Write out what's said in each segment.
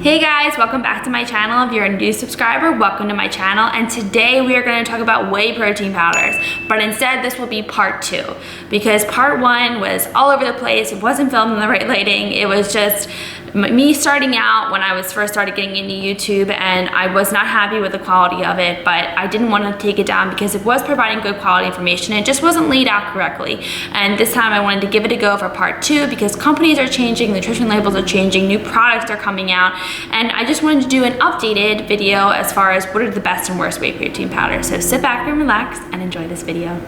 Hey guys, welcome back to my channel. If you're a new subscriber, welcome to my channel. And today we are going to talk about whey protein powders, but instead this will be part 2 because part 1 was all over the place. It wasn't filmed in the right lighting. It was just me starting out when I was first started getting into YouTube, and I was not happy with the quality of it, but I didn't want to take it down because it was providing good quality information. It just wasn't laid out correctly. And this time I wanted to give it a go for part 2 because companies are changing, nutrition labels are changing, new products are coming out, and I just wanted to do an updated video as far as what are the best and worst whey protein powders. So sit back and relax and enjoy this video.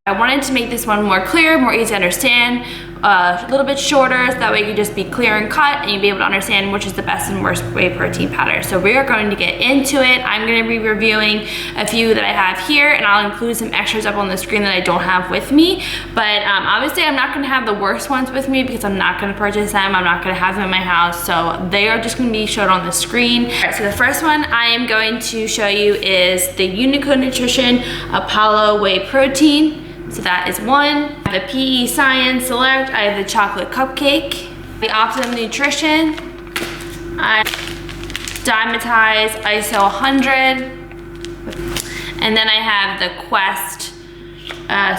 I wanted to make this one more clear, more easy to understand, a little bit shorter, so that way you can just be clear and cut and you'll be able to understand which is the best and worst whey protein powder. So we are going to get into it. I'm going to be reviewing a few that I have here, and I'll include some extras up on the screen that I don't have with me. But obviously I'm not going to have the worst ones with me because I'm not going to purchase them. I'm not going to have them in my house, so they are just going to be shown on the screen. All right, so the first one I am going to show you is the Untitled Nutrition Apollo Whey Protein. So that is one. The PE Science Select, I have the chocolate cupcake. The Optimum Nutrition, Dymatize ISO 100. And then I have the Quest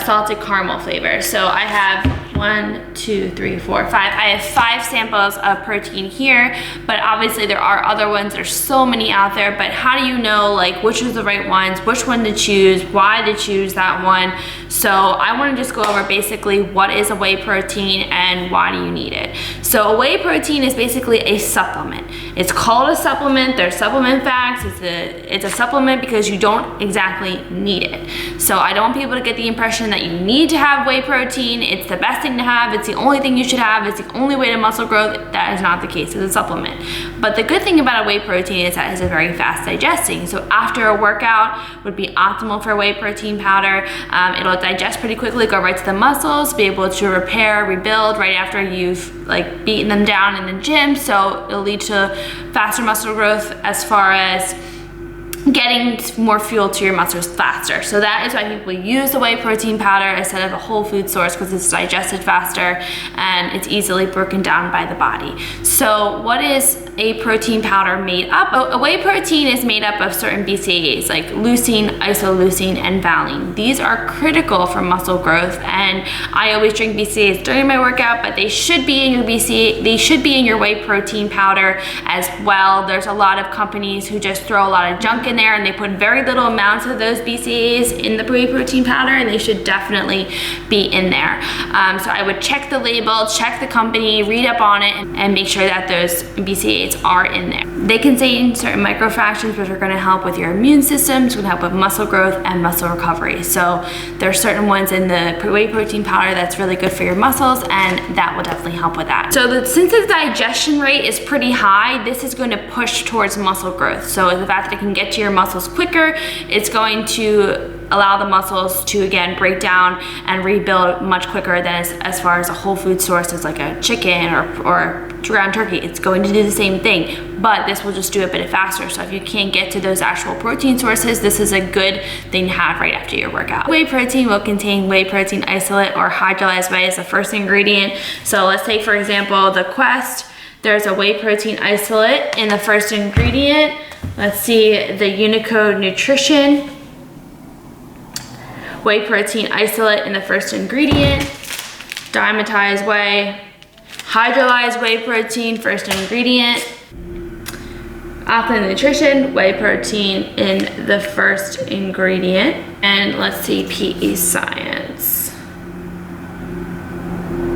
salted caramel flavor. So I have 1, 2, 3, 4, 5. I have 5 samples of protein here, but obviously there are other ones. There's so many out there, but how do you know like which is the right ones, which one to choose, why to choose that one? So I want to just go over basically what is a whey protein and why do you need it. So a whey protein is basically a supplement. It's called a supplement. There's supplement facts. It's a supplement because you don't exactly need it. So I don't want people to get the impression that you need to have whey protein. It's the best thing to have. It's the only thing you should have. It's the only way to muscle growth. That is not the case. It's a supplement. But the good thing about a whey protein is that it's a very fast digesting. So after a workout would be optimal for whey protein powder. It'll digest pretty quickly, go right to the muscles, be able to repair, rebuild right after you've like beaten them down in the gym. So it'll lead to faster muscle growth as far as getting more fuel to your muscles faster. So that is why people use the whey protein powder instead of a whole food source, because it's digested faster and it's easily broken down by the body. So what is a protein powder made up of? A whey protein is made up of certain BCAAs like leucine, isoleucine, and valine. These are critical for muscle growth, and I always drink BCAAs during my workout, but they should be in your BCAA, they should be in your whey protein powder as well. There's a lot of companies who just throw a lot of junk in there and they put very little amounts of those BCAAs in the whey protein powder, and they should definitely be in there. So I would check the label, check the company, read up on it, and make sure that those BCAAs are in there. They contain certain microfractions which are going to help with your immune system, it's going to help with muscle growth and muscle recovery. So there are certain ones in the whey protein powder that's really good for your muscles, and that will definitely help with that. So since the digestion rate is pretty high, this is going to push towards muscle growth. So the fact that it can get to your muscles quicker, it's going to allow the muscles to again break down and rebuild much quicker than as far as a whole food source is like a chicken or ground turkey. It's going to do the same thing, but this will just do it a bit faster. So if you can't get to those actual protein sources, this is a good thing to have right after your workout. Whey protein will contain whey protein isolate or hydrolyzed whey as the first ingredient. So let's take for example the Quest. There's a whey protein isolate in the first ingredient. Let's see the Untitled Nutrition. Whey protein isolate in the first ingredient. Dymatize whey. Hydrolyzed whey protein, first ingredient. Optimum Nutrition, whey protein in the first ingredient. And let's see, PE Science.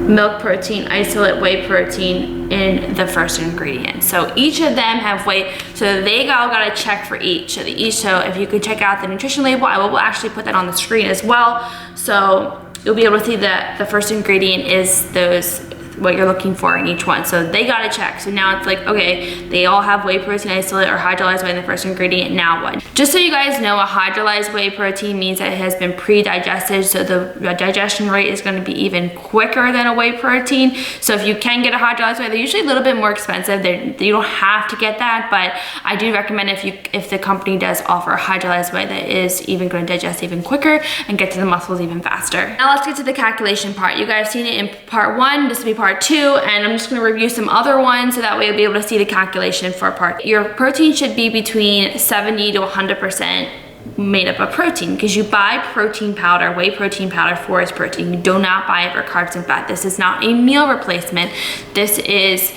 Milk protein isolate whey protein in the first ingredient. So each of them have whey, so they all got a check for each. So if you could check out the nutrition label, I will actually put that on the screen as well. So you'll be able to see that the first ingredient is those what you're looking for in each one. So they got a check. So now it's like, okay, they all have whey protein isolate or hydrolyzed whey in the first ingredient, now what? Just so you guys know, a hydrolyzed whey protein means that it has been pre-digested, so the digestion rate is going to be even quicker than a whey protein. So if you can get a hydrolyzed whey, they're usually a little bit more expensive. You don't have to get that, but I do recommend if the company does offer a hydrolyzed whey that is even going to digest even quicker and get to the muscles even faster. Now let's get to the calculation part. You guys seen it in part 1, this will be part 2, and I'm just going to review some other ones so that way you'll be able to see the calculation for part. Your protein should be between 70 to 100% made up of protein, because you buy protein powder, whey protein powder for its protein. You do not buy it for carbs and fat. This is not a meal replacement. This is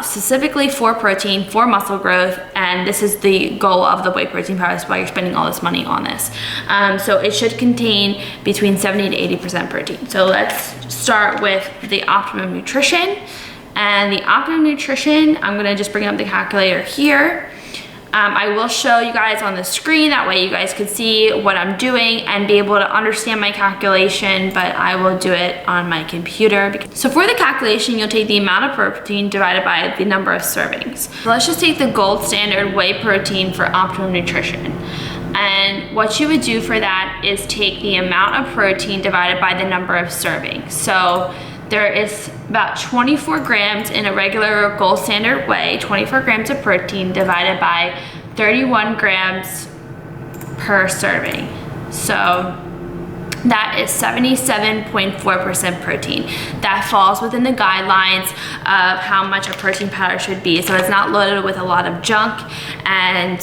specifically for protein, for muscle growth, and this is the goal of the whey protein powder. That's why you're spending all this money on this. So it should contain between 70 to 80% protein. So let's start with the Optimum Nutrition. And the Optimum Nutrition, I'm gonna just bring up the calculator here. I will show you guys on the screen, that way you guys can see what I'm doing and be able to understand my calculation, but I will do it on my computer. So for the calculation, you'll take the amount of protein divided by the number of servings. So let's just take the gold standard whey protein for Optimum Nutrition. And what you would do for that is take the amount of protein divided by the number of servings. So there is about 24 grams in a regular gold standard whey, 24 grams of protein divided by 31 grams per serving. So that is 77.4% protein. That falls within the guidelines of how much a protein powder should be. So it's not loaded with a lot of junk, and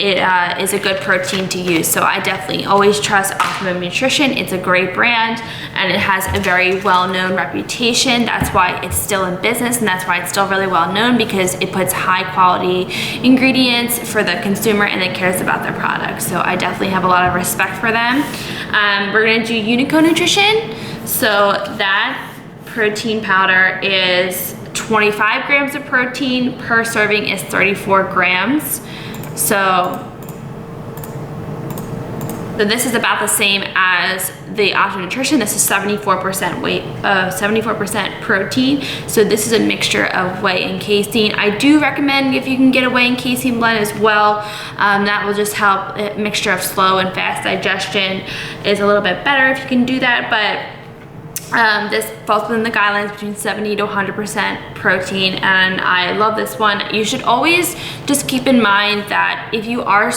it is a good protein to use. So I definitely always trust Optimum Nutrition. It's a great brand and it has a very well-known reputation. That's why it's still in business, and that's why it's still really well known, because it puts high quality ingredients for the consumer and it cares about their products. So I definitely have a lot of respect for them. We're gonna do Unico Nutrition. So that protein powder is 25 grams of protein per serving, is 34 grams. So this is about the same as the Optimum Nutrition. This is 74% weight, 74% protein. So this is a mixture of whey and casein. I do recommend if you can get a whey and casein blend as well. That will just help. A mixture of slow and fast digestion is a little bit better if you can do that, but this falls within the guidelines between 70 to 100% protein, and I love this one. You should always just keep in mind that if you are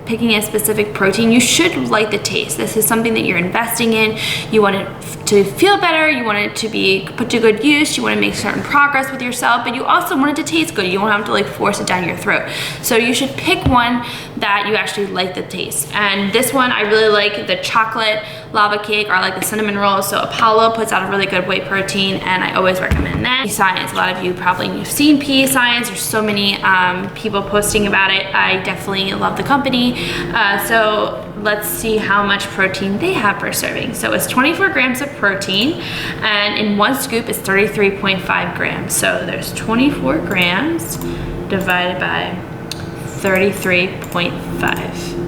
picking a specific protein, you should like the taste. This is something that you're investing in. You want it to feel better, you want it to be put to good use, you want to make certain progress with yourself, but you also want it to taste good. You don't have to like force it down your throat. So you should pick one that you actually like the taste. And this one, I really like the chocolate lava cake, or I like the cinnamon rolls. So Apollo puts out a really good whey protein, and I always recommend that. Science, a lot of you probably have seen PE Science. There's so many people posting about it. I definitely love the company. So let's see how much protein they have per serving. So it's 24 grams of protein, and in one scoop is 33.5 grams. So there's 24 grams divided by 33.5.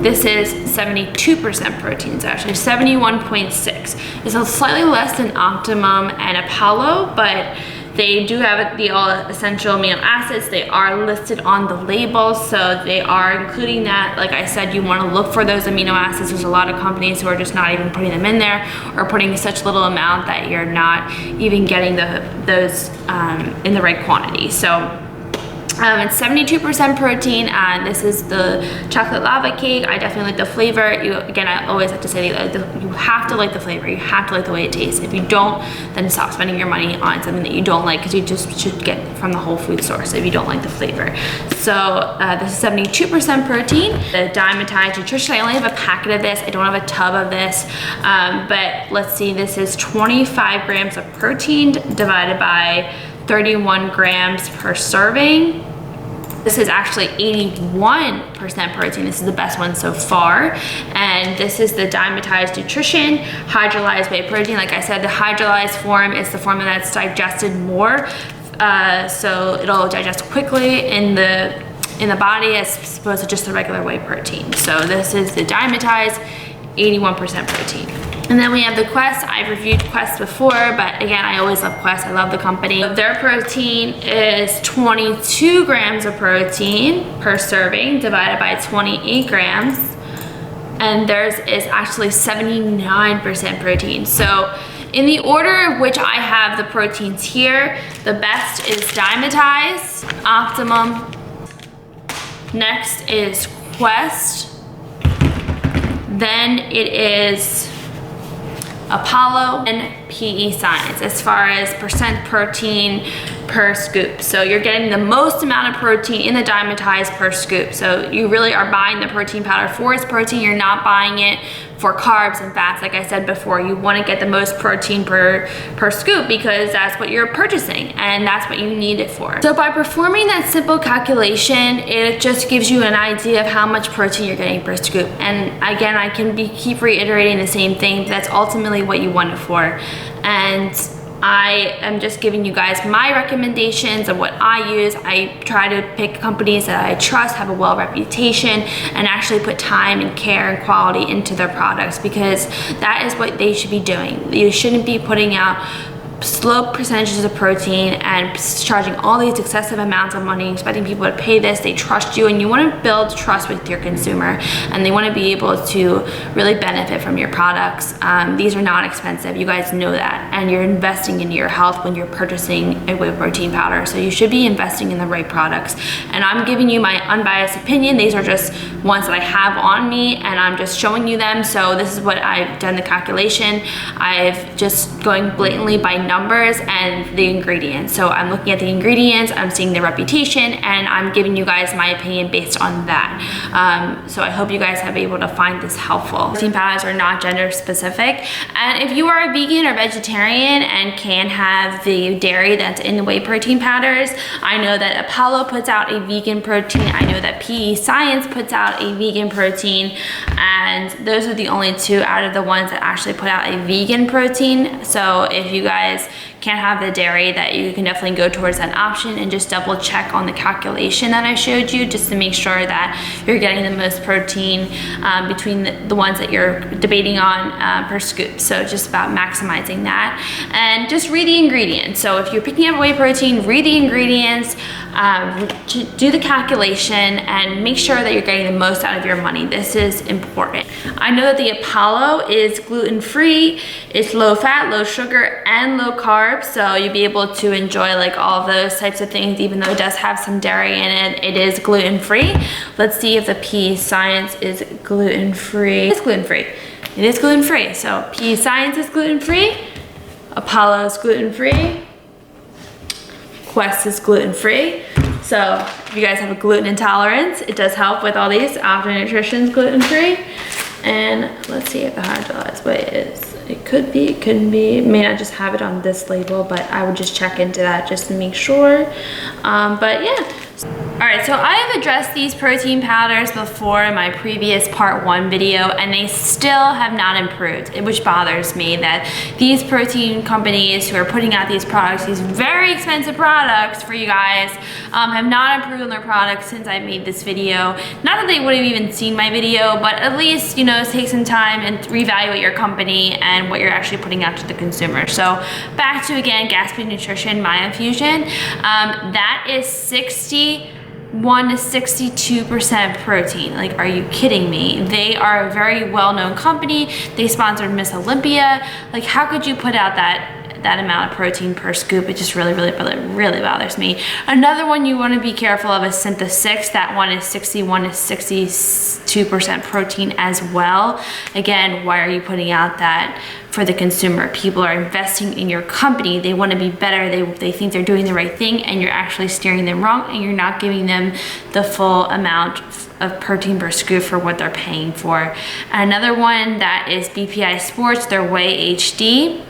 This is 72% protein. It's actually 71.6. It's a slightly less than Optimum and Apollo, but they do have the all essential amino acids. They are listed on the label, so they are including that. Like I said, you want to look for those amino acids. There's a lot of companies who are just not even putting them in there, or putting such little amount that you're not even getting those in the right quantity. So it's 72% protein, and this is the chocolate lava cake. I definitely like the flavor. Again, I always have to say that you have to like the flavor. You have to like the way it tastes. If you don't, then stop spending your money on something that you don't like, because you just should get from the whole food source if you don't like the flavor. So this is 72% protein. The Dymatize Nutrition, I only have a packet of this. I don't have a tub of this, but let's see, this is 25 grams of protein divided by 31 grams per serving. This is actually 81% protein. This is the best one so far. And this is the Dymatize Nutrition Hydrolyzed Whey Protein. Like I said, the hydrolyzed form is the form that's digested more. So it'll digest quickly in the body as opposed to just the regular whey protein. So this is the Dymatize, 81% protein. And then we have the Quest. I've reviewed Quest before, but again, I always love Quest. I love the company. Their protein is 22 grams of protein per serving divided by 28 grams. And theirs is actually 79% protein. So in the order of which I have the proteins here, the best is Dymatize, Optimum. Next is Quest. Then it is Apollo and PE Science as far as percent protein per scoop. So you're getting the most amount of protein in the Dymatize per scoop. So you really are buying the protein powder for its protein. You're not buying it for carbs and fats. Like I said before, you want to get the most protein per scoop because that's what you're purchasing and that's what you need it for. So by performing that simple calculation, it just gives you an idea of how much protein you're getting per scoop. And again, I can keep reiterating the same thing, but that's ultimately what you want it for. And I am just giving you guys my recommendations of what I use. I try to pick companies that I trust, have a well reputation, and actually put time and care and quality into their products, because that is what they should be doing. You shouldn't be putting out slow percentages of protein and charging all these excessive amounts of money, expecting people to pay this. They trust you, and you want to build trust with your consumer, and they want to be able to really benefit from your products. These are not expensive, you guys know that, and you're investing into your health when you're purchasing a whey protein powder, so you should be investing in the right products. And I'm giving you my unbiased opinion. These are just ones that I have on me, and I'm just showing you them. So this is what I've done the calculation. I've just going blatantly by numbers and the ingredients. So I'm looking at the ingredients, I'm seeing the reputation, and I'm giving you guys my opinion based on that. So I hope you guys have been able to find this helpful. Protein powders are not gender specific. And if you are a vegan or vegetarian and can have the dairy that's in the whey protein powders, I know that Apollo puts out a vegan protein. I know that PE Science puts out a vegan protein, and those are the only two out of the ones that actually put out a vegan protein. So if you guys can't have the dairy, that you can definitely go towards that option and just double check on the calculation that I showed you, just to make sure that you're getting the most protein between the ones that you're debating on per scoop. So just about maximizing that, and just read the ingredients. So if you're picking up whey protein, read the ingredients, do the calculation, and make sure that you're getting the most out of your money. This is important. I know that the Apollo is gluten-free, it's low fat, low sugar, and low carb, so you'll be able to enjoy like all of those types of things. Even though it does have some dairy in it, it is gluten-free. Let's see if the PE Science is gluten-free. It's gluten-free. It is gluten-free. So PE Science is gluten-free, Apollo is gluten-free, Quest is gluten-free. So if you guys have a gluten intolerance, it does help with all these. Optimum Nutrition is gluten-free. And let's see if the Hydrolyzed whey is. It could be, it couldn't be. It may not just have it on this label, but I would just check into that just to make sure. But yeah. All right, so I have addressed these protein powders before in my previous part 1 video, and they still have not improved, which bothers me that these protein companies who are putting out these products, these very expensive products for you guys, have not improved on their products since I made this video. Not that they would have even seen my video, but at least, you know, take some time and reevaluate your company and what you're actually putting out to the consumer. So back to, again, Gatsby Nutrition My Infusion. That is 61 to 62% protein. Like, are you kidding me? They are a very well-known company. They sponsored Miss Olympia. Like, how could you put out that amount of protein per scoop? It just really bothers me. Another one you want to be careful of is Synthesis. That one is 61 to 62% protein as well. Again, why are you putting out that for the consumer? People are investing in your company. They want to be better. They think they're doing the right thing, and you're actually steering them wrong, and you're not giving them the full amount of protein per scoop for what they're paying for. Another one that is BPI Sports, their Whey HD.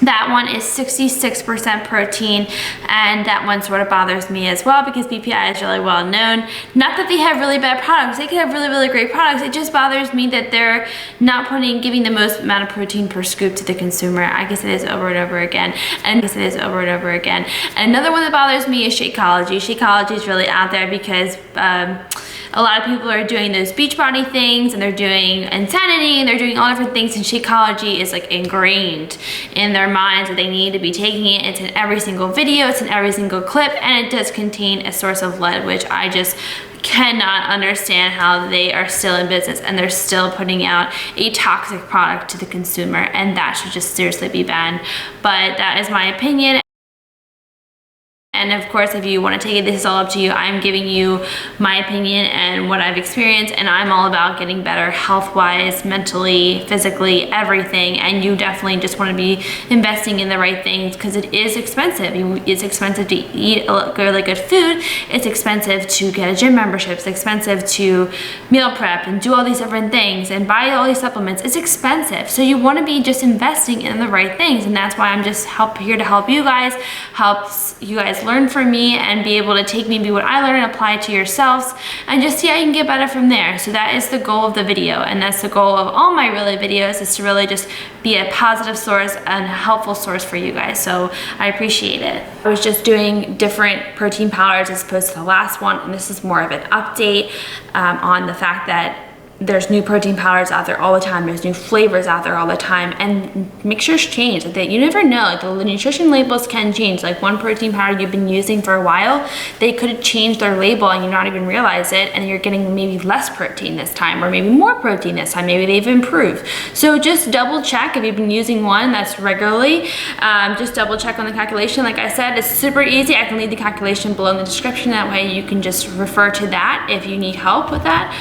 That one is 66% protein, and that one sort of bothers me as well because BPI is really well known. Not that they have really bad products, they could have really great products. It just bothers me that they're not giving the most amount of protein per scoop to the consumer. I guess it is over and over again. And another one that bothers me is Shakeology. Shakeology is really out there because a lot of people are doing those Beachbody things, and they're doing Insanity, and they're doing all different things, and Shakeology is like ingrained in their minds that they need to be taking it. It's in every single video, it's in every single clip, and it does contain a source of lead, which I just cannot understand how they are still in business and they're still putting out a toxic product to the consumer, and that should just seriously be banned. But that is my opinion. And of course, if you want to take it, this is all up to you. I'm giving you my opinion and what I've experienced, and I'm all about getting better health-wise, mentally, physically, everything. And you definitely just want to be investing in the right things, because it is expensive. It's expensive to eat really good food. It's expensive to get a gym membership. It's expensive to meal prep and do all these different things and buy all these supplements. It's expensive. So you want to be just investing in the right things, and that's why I'm just here to help you guys, helps you guys learn from me and be able to take maybe what I learned and apply it to yourselves and just see how you can get better from there. So that is the goal of the video, and that's the goal of all my really videos, is to really just be a positive source and a helpful source for you guys. So I appreciate it. I was just doing different protein powders as opposed to the last one, and this is more of an update on the fact that there's new protein powders out there all the time. There's new flavors out there all the time, and mixtures change. You never know. Like, the nutrition labels can change. Like, one protein powder you've been using for a while, they could change their label and you not even realize it, and you're getting maybe less protein this time, or maybe more protein this time. Maybe they've improved. So just double check if you've been using one that's regularly. Just double check on the calculation. Like I said, it's super easy. I can leave the calculation below in the description. That way you can just refer to that if you need help with that.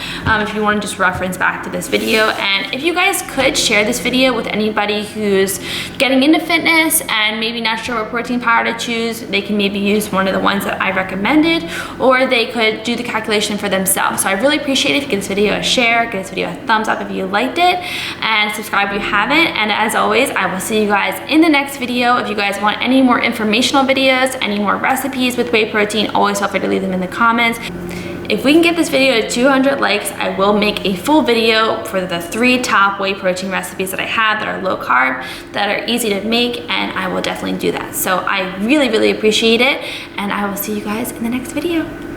If you want to just reference back to this video. And if you guys could share this video with anybody who's getting into fitness and maybe not sure what protein powder to choose, they can maybe use one of the ones that I recommended, or they could do the calculation for themselves. So I really appreciate it if you give this video a share, give this video a thumbs up if you liked it, and subscribe if you haven't. And as always, I will see you guys in the next video. If you guys want any more informational videos, any more recipes with whey protein, always feel free to leave them in the comments. If we can get this video to 200 likes, I will make a full video for the 3 top whey protein recipes that I have that are low carb, that are easy to make, and I will definitely do that. So I really, really appreciate it, and I will see you guys in the next video.